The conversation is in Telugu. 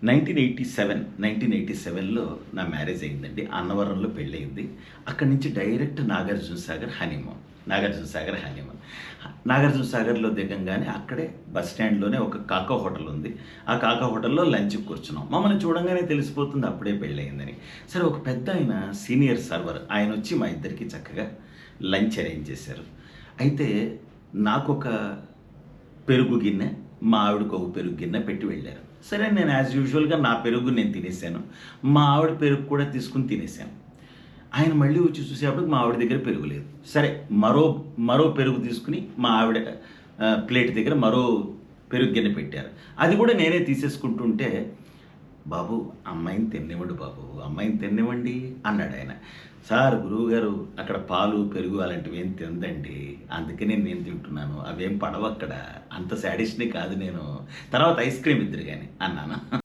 1987లో నా మ్యారేజ్ అయిందండి. అన్నవరంలో పెళ్ళయింది. అక్కడి నుంచి direct Nagarjuna Sagar honeymoon. Nagarjuna Sagar honeymoon. Nagarjuna సాగర్‌లో దిగంగానే అక్కడే బస్ స్టాండ్‌లోనే ఒక కాకా హోటల్ ఉంది. ఆ కాకా హోటల్‌లో లంచ్‌కి కూర్చున్నాం. మమ్మల్ని చూడంగానే తెలిసిపోతుంది అప్పుడే పెళ్ళయిందని. సరే ఒక పెద్దాయన సీనియర్ సర్వర్ ఆయనొచ్చి మా ఇద్దరికీ చక్కగా లంచ్ అరేంజ్ చేశారు. అయితే నాకొక పెరుగు గిన్నె, మా ఆవిడకి ఒక పెరుగు గిన్నె పెట్టి వెళ్ళారు. సరే నేను యాజ్ యూజువల్‌గా నా పెరుగు నేను తినేసాను. మా ఆవిడ పెరుగు కూడా తీసుకొని తినేసాను. ఆయన మళ్ళీ వచ్చి చూసేటప్పటికి మా ఆవిడ దగ్గర పెరుగు లేదు. సరే మరో మరో పెరుగు తీసుకొని మా ఆవిడ ప్లేట్ దగ్గర మరో పెరుగు గిన్నె పెట్టారు. అది కూడా నేనే తీసేసుకుంటుంటే, "బాబు అమ్మాయిని తిననివ్వండి బాబు, అమ్మాయిని తిననివ్వండి" అన్నాడాయన. "సార్ గురువుగారు అక్కడ పాలు, పెరుగు అలాంటివేం తినదండి. అందుకనే నేను తింటున్నాను. అవేం పడవక్కడ. అంత శాడిస్ట్‌ని కాదు నేను. తర్వాత ఐస్ క్రీమ్ ఇద్దురు గాని" అన్నాను.